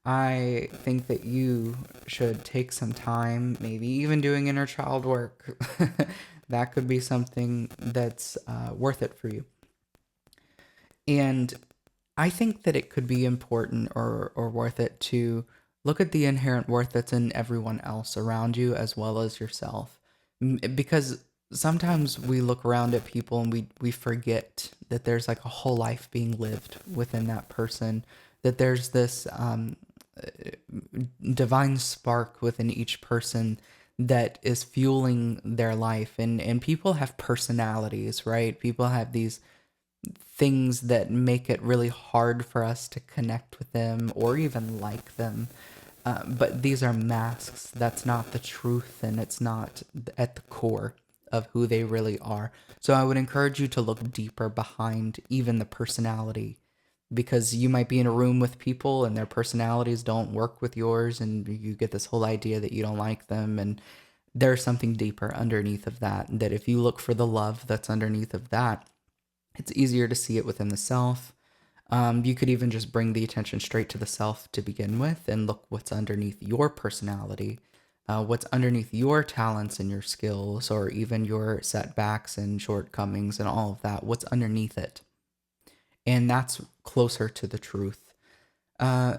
I think that you should take some time, maybe even doing inner child work. That could be something that's worth it for you. And I think that it could be important or worth it to Look at the inherent worth that's in everyone else around you as well as yourself. Because sometimes we look around at people and we forget that there's like a whole life being lived within that person, that there's this divine spark within each person that is fueling their life. And people have personalities, right? People have these things that make it really hard for us to connect with them or even like them. But these are masks. That's not the truth, and it's not at the core of who they really are. So I would encourage you to look deeper behind even the personality, because you might be in a room with people and their personalities don't work with yours, and you get this whole idea that you don't like them, and there's something deeper underneath of that. That if you look for the love that's underneath of that, it's easier to see it within the self. You could even just bring the attention straight to the self to begin with and look what's underneath your personality, what's underneath your talents and your skills, or even your setbacks and shortcomings and all of that, what's underneath it. And that's closer to the truth. Uh,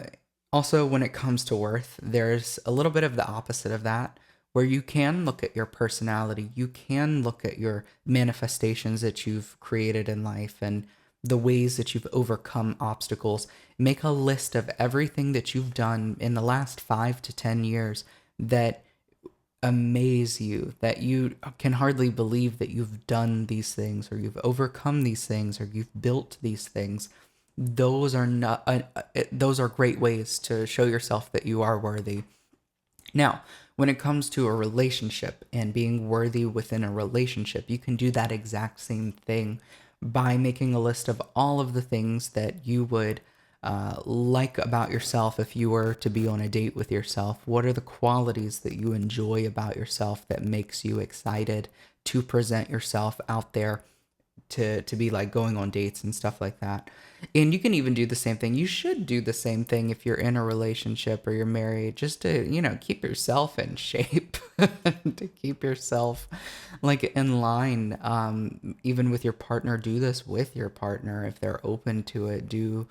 Also, when it comes to worth, there's a little bit of the opposite of that, where you can look at your personality, you can look at your manifestations that you've created in life and the ways that you've overcome obstacles. Make a list of everything that you've done in the last 5 to 10 years that amaze you, that you can hardly believe that you've done these things, or you've overcome these things, or you've built these things. Those are not those are great ways to show yourself that you are worthy. Now, when it comes to a relationship and being worthy within a relationship, you can do that exact same thing by making a list of all of the things that you would like about yourself if you were to be on a date with yourself. What are the qualities that you enjoy about yourself that makes you excited to present yourself out there to be like going on dates and stuff like that. And you can even do the same thing. You should do the same thing if you're in a relationship or you're married, just to, keep yourself in shape, to keep yourself like in line. Even with your partner, do this with your partner if they're open to it. Do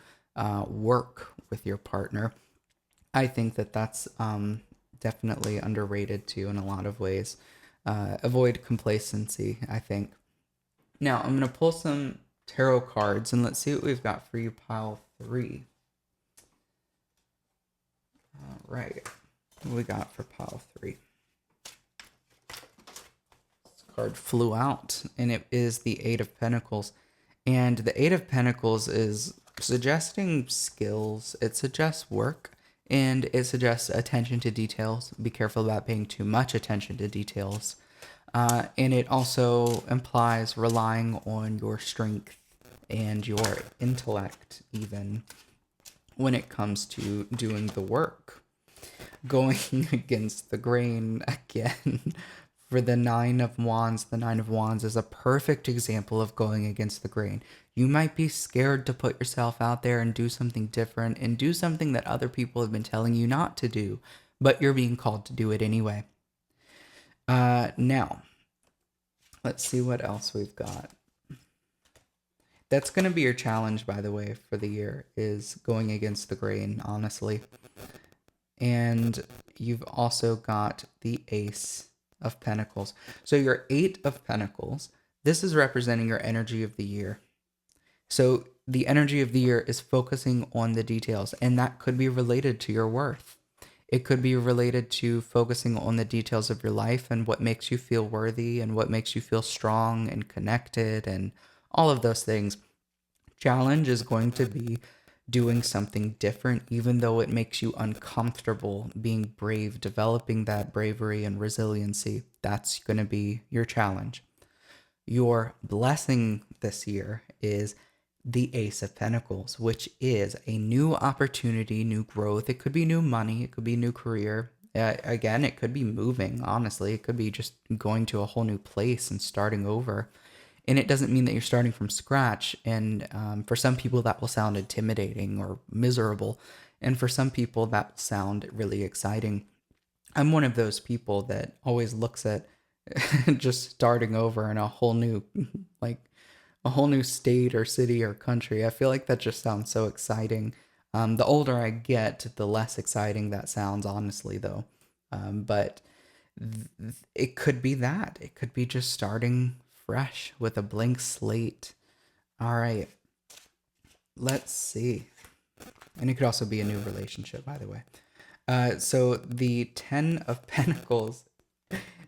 work with your partner. I think that that's definitely underrated too in a lot of ways. Avoid complacency, I think. Now, I'm going to pull some tarot cards and let's see what we've got for you, pile 3. All right. What we got for pile 3? This card flew out, and it is the 8 of Pentacles. And the 8 of Pentacles is suggesting skills. It suggests work, and it suggests attention to details. Be careful about paying too much attention to details. And it also implies relying on your strength and your intellect, even when it comes to doing the work. Going against the grain again for the 9 of Wands. The 9 of Wands is a perfect example of going against the grain. You might be scared to put yourself out there and do something different and do something that other people have been telling you not to do, but you're being called to do it anyway. Now, let's see what else we've got. That's going to be your challenge, by the way, for the year, is going against the grain, honestly. And you've also got the Ace of Pentacles. So your 8 of Pentacles, this is representing your energy of the year. So the energy of the year is focusing on the details, and that could be related to your worth. It could be related to focusing on the details of your life and what makes you feel worthy and what makes you feel strong and connected and all of those things. Challenge is going to be doing something different, even though it makes you uncomfortable, being brave, developing that bravery and resiliency. That's going to be your challenge. Your blessing this year is the Ace of Pentacles, which is a new opportunity, new growth. It could be new money. It could be new career. Again, it could be moving, honestly. It could be just going to a whole new place and starting over. And it doesn't mean that you're starting from scratch. And for some people, that will sound intimidating or miserable. And for some people, that will sound really exciting. I'm one of those people that always looks at just starting over in a whole new, like, a whole new state or city or country. I feel like that just sounds so exciting. The older I get, the less exciting that sounds, honestly, though. But it could be that. It could be just starting fresh with a blank slate. All right, let's see. And it could also be a new relationship, by the way. So the 10 of Pentacles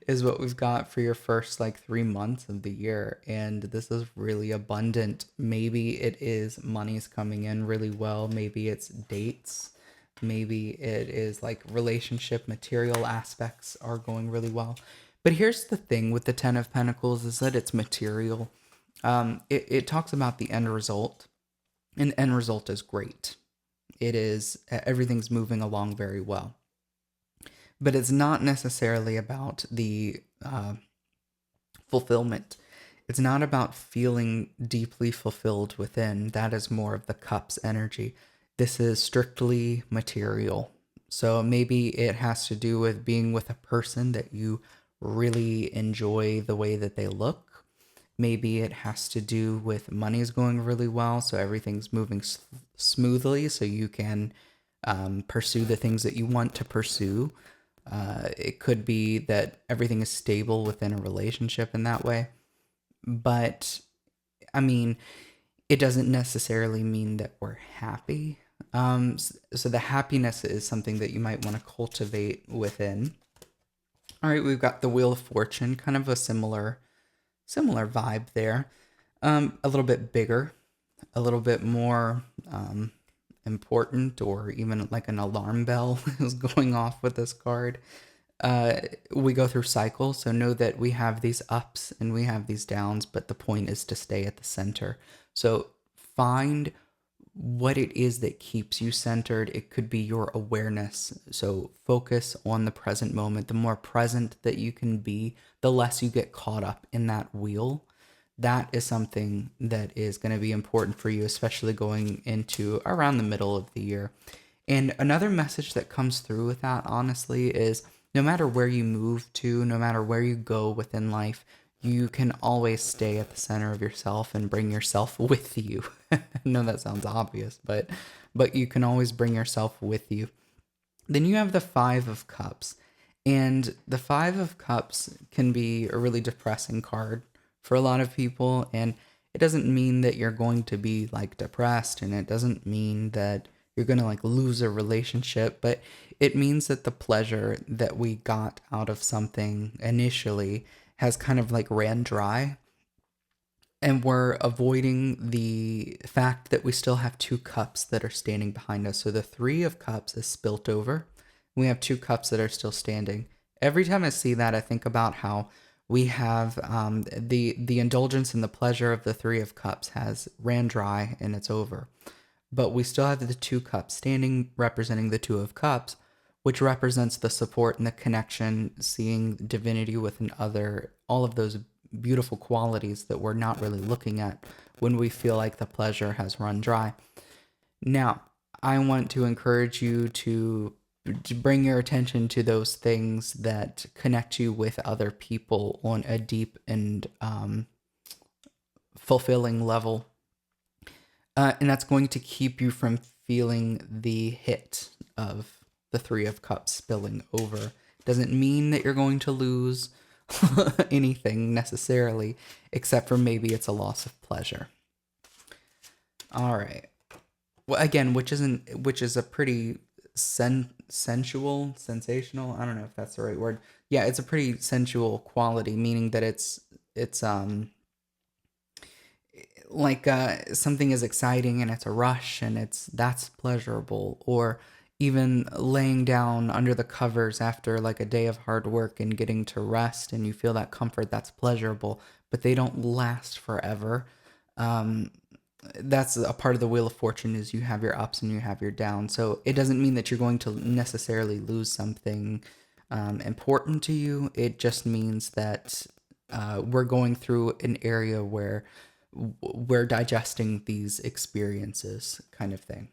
is what we've got for your first like 3 months of the year. And this is really abundant. Maybe it is money's coming in really well. Maybe it's dates. Maybe it is like relationship material aspects are going really well. But here's the thing with the 10 of Pentacles is that it's material. It talks about the end result, and the end result is great. It is, everything's moving along very well. But it's not necessarily about the fulfillment. It's not about feeling deeply fulfilled within. That is more of the Cups energy. This is strictly material. So maybe it has to do with being with a person that you really enjoy the way that they look. Maybe it has to do with money's going really well, so everything's moving smoothly, so you can pursue the things that you want to pursue. It could be that everything is stable within a relationship in that way. But, I mean, it doesn't necessarily mean that we're happy. So the happiness is something that you might want to cultivate within. All right, we've got the Wheel of Fortune, kind of a similar vibe there. A little bit bigger, a little bit more important, or even like an alarm bell is going off with this card. We go through cycles, so know that we have these ups and we have these downs, but the point is to stay at the center. So find what it is that keeps you centered. It could be your awareness. So focus on the present moment. The more present that you can be, the less you get caught up in that wheel. That is something that is going to be important for you, especially going into around the middle of the year. And another message that comes through with that, honestly, is no matter where you move to, no matter where you go within life, you can always stay at the center of yourself and bring yourself with you. I know that sounds obvious, but you can always bring yourself with you. Then you have the Five of Cups. And the Five of Cups can be a really depressing card for a lot of people. And it doesn't mean that you're going to be like depressed, and it doesn't mean that you're going to like lose a relationship, but it means that the pleasure that we got out of something initially has kind of like ran dry, and we're avoiding the fact that we still have two cups that are standing behind us. So the Three of Cups is spilt over. We have two cups that are still standing. Every time I see that, I think about how we have the indulgence and the pleasure of the Three of Cups has ran dry and it's over. But we still have the two cups standing, representing the Two of Cups, which represents the support and the connection, seeing divinity within other, all of those beautiful qualities that we're not really looking at when we feel like the pleasure has run dry. Now, I want to encourage you to bring your attention to those things that connect you with other people on a deep and fulfilling level. And that's going to keep you from feeling the hit of the Three of Cups spilling over. Doesn't mean that you're going to lose anything necessarily, except for maybe it's a loss of pleasure. All right. Well, again, which is a pretty sensational. I don't know if that's the right word. Yeah, it's a pretty sensual quality, meaning that it's like something is exciting and it's a rush and that's pleasurable. Or even laying down under the covers after like a day of hard work and getting to rest and you feel that comfort, that's pleasurable, but they don't last forever. That's a part of the Wheel of Fortune, is you have your ups and you have your downs. So it doesn't mean that you're going to necessarily lose something important to you. It just means that we're going through an area where we're digesting these experiences, kind of thing.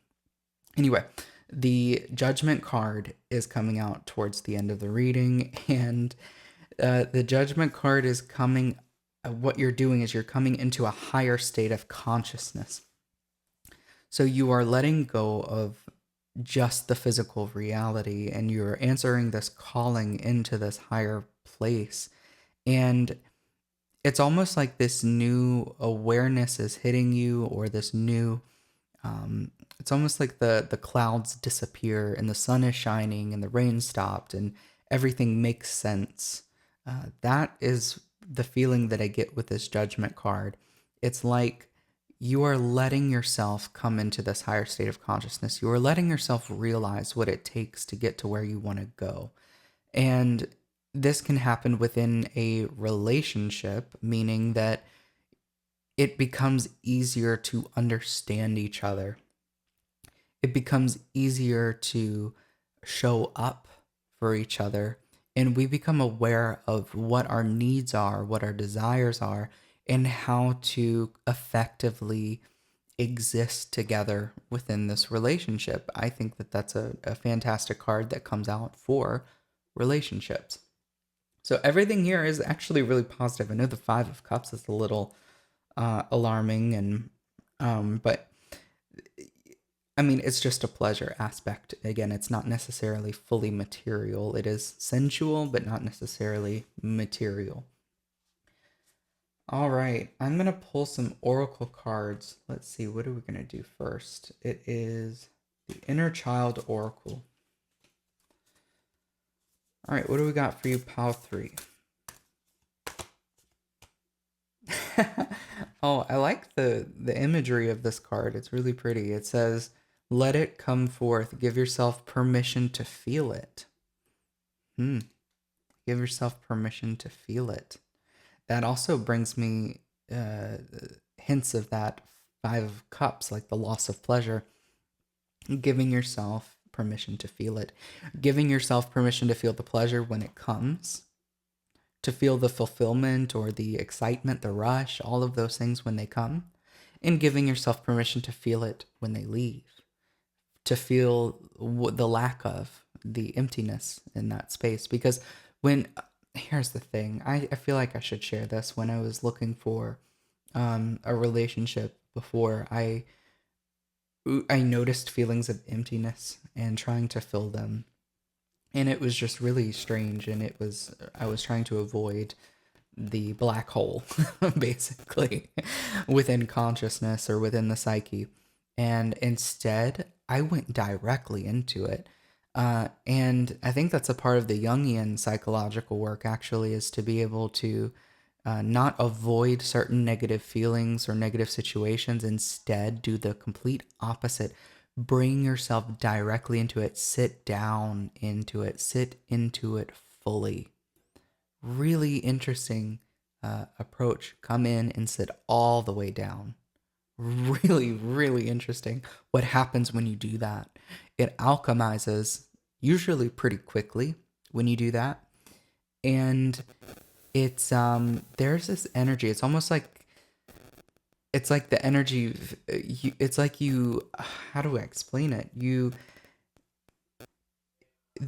Anyway, the Judgment card is coming out towards the end of the reading, and the Judgment card is coming. What you're doing is you're coming into a higher state of consciousness. So you are letting go of just the physical reality and you're answering this calling into this higher place. And it's almost like this new awareness is hitting you, or this new it's almost like the clouds disappear and the sun is shining and the rain stopped and everything makes sense. That is the feeling that I get with this judgment card. It's like you are letting yourself come into this higher state of consciousness. You are letting yourself realize what it takes to get to where you want to go. And this can happen within a relationship, meaning that it becomes easier to understand each other. It becomes easier to show up for each other. And we become aware of what our needs are, what our desires are, and how to effectively exist together within this relationship. I think that that's a fantastic card that comes out for relationships. So everything here is actually really positive. I know the Five of Cups is a little alarming, and but I mean, it's just a pleasure aspect. Again, it's not necessarily fully material. It is sensual, but not necessarily material. All right, I'm going to pull some oracle cards. Let's see, what are we going to do first? It is the Inner Child Oracle. All right, what do we got for you, Pal 3? Oh, I like the imagery of this card. It's really pretty. It says, "Let it come forth. Give yourself permission to feel it." Give yourself permission to feel it. That also brings me hints of that Five of Cups, like the loss of pleasure. Giving yourself permission to feel it. Giving yourself permission to feel the pleasure when it comes. To feel the fulfillment or the excitement, the rush, all of those things when they come. And giving yourself permission to feel it when they leave. To feel the lack of, the emptiness in that space. Because here's the thing, I feel like I should share this. When I was looking for a relationship before, I noticed feelings of emptiness and trying to fill them. And it was just really strange, and I was trying to avoid the black hole, basically, within consciousness or within the psyche. And instead, I went directly into it. And I think that's a part of the Jungian psychological work, actually, is to be able to not avoid certain negative feelings or negative situations, instead do the complete opposite. Bring yourself directly into it, sit down into it, sit into it fully. Really interesting approach. Come in and sit all the way down. Really, really interesting what happens when you do that. It alchemizes usually pretty quickly when you do that. And it's there's this energy. It's almost like the energy, it's like you, how do I explain it?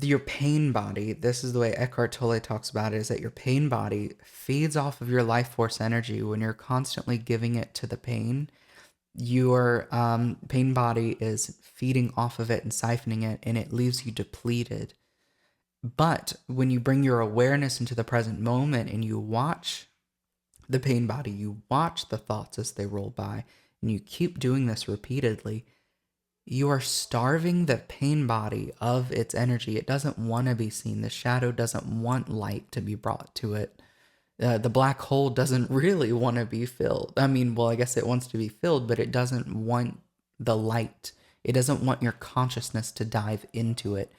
Your pain body, this is the way Eckhart Tolle talks about it, is that your pain body feeds off of your life force energy. When you're constantly giving it to the pain, your pain body is feeding off of it and siphoning it, and it leaves you depleted. But when you bring your awareness into the present moment and you watch the pain body, you watch the thoughts as they roll by, and you keep doing this repeatedly, you are starving the pain body of its energy. It doesn't want to be seen. The shadow doesn't want light to be brought to it. The black hole doesn't really want to be filled. I mean, well, I guess it wants to be filled, but it doesn't want the light. It doesn't want your consciousness to dive into it.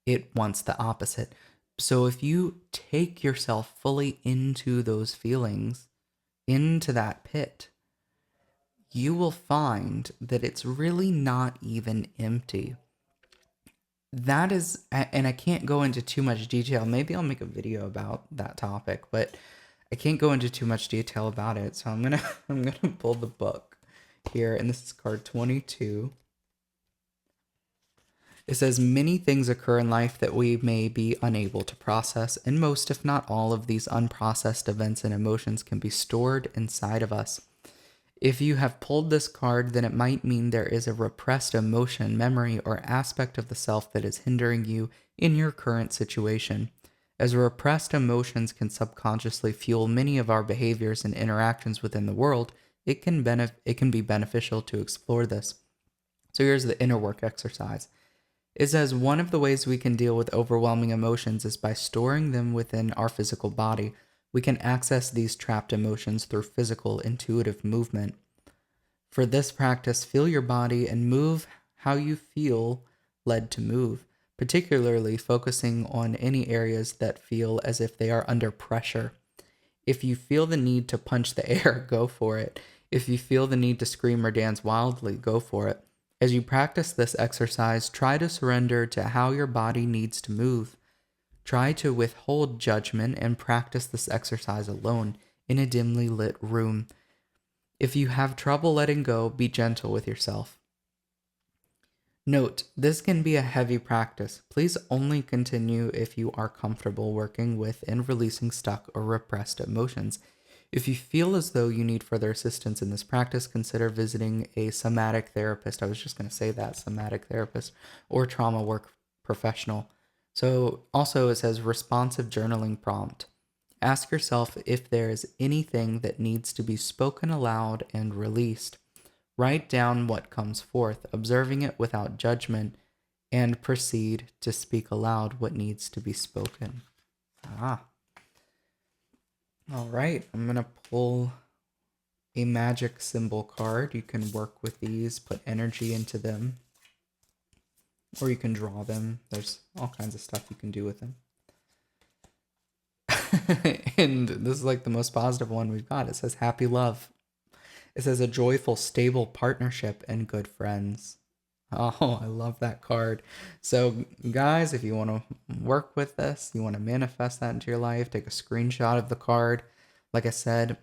It wants the opposite. So if you take yourself fully into those feelings, into that pit, you will find that it's really not even empty. That is, and I can't go into too much detail. Maybe I'll make a video about that topic, but I can't go into too much detail about it. So I'm gonna pull the book here, and this is card 22. It says, "Many things occur in life that we may be unable to process, and most, if not all, of these unprocessed events and emotions can be stored inside of us. If you have pulled this card, then it might mean there is a repressed emotion, memory, or aspect of the self that is hindering you in your current situation. As repressed emotions can subconsciously fuel many of our behaviors and interactions within the world, it can be beneficial to explore this. So here's the inner work exercise. It says one of the ways we can deal with overwhelming emotions is by storing them within our physical body. We can access these trapped emotions through physical, intuitive movement. For this practice, feel your body and move how you feel led to move, particularly focusing on any areas that feel as if they are under pressure. If you feel the need to punch the air, go for it. If you feel the need to scream or dance wildly, go for it. As you practice this exercise, try to surrender to how your body needs to move. Try to withhold judgment and practice this exercise alone in a dimly lit room. If you have trouble letting go, be gentle with yourself. Note, this can be a heavy practice. Please only continue if you are comfortable working with and releasing stuck or repressed emotions. If you feel as though you need further assistance in this practice, consider visiting a somatic therapist. I was just going to say that, somatic therapist, or trauma work professional. So also it says responsive journaling prompt. Ask yourself if there is anything that needs to be spoken aloud and released. Write down what comes forth, observing it without judgment, and proceed to speak aloud what needs to be spoken. All right, I'm going to pull a magic symbol card. You can work with these, put energy into them, or you can draw them. There's all kinds of stuff you can do with them. And this is like the most positive one we've got. It says happy love. It says a joyful, stable partnership and good friends. Oh, I love that card. So guys, if you want to work with this, you want to manifest that into your life, take a screenshot of the card. Like I said,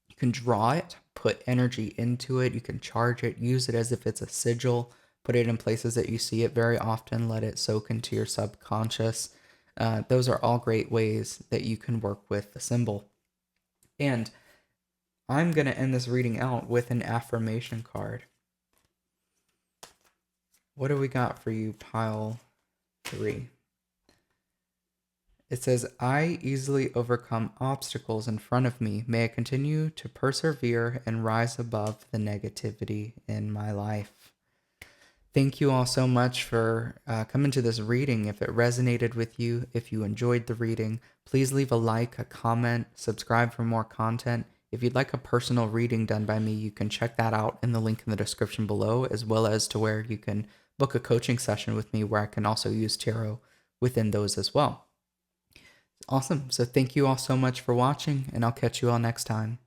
you can draw it, put energy into it. You can charge it, use it as if it's a sigil, put it in places that you see it very often, let it soak into your subconscious. Those are all great ways that you can work with the symbol. And I'm going to end this reading out with an affirmation card. What do we got for you, pile 3? It says, I easily overcome obstacles in front of me. May I continue to persevere and rise above the negativity in my life. Thank you all so much for coming to this reading. If it resonated with you, if you enjoyed the reading, please leave a like, a comment, subscribe for more content. If you'd like a personal reading done by me, you can check that out in the link in the description below, as well as to where you can book a coaching session with me where I can also use tarot within those as well. Awesome. So thank you all so much for watching, and I'll catch you all next time.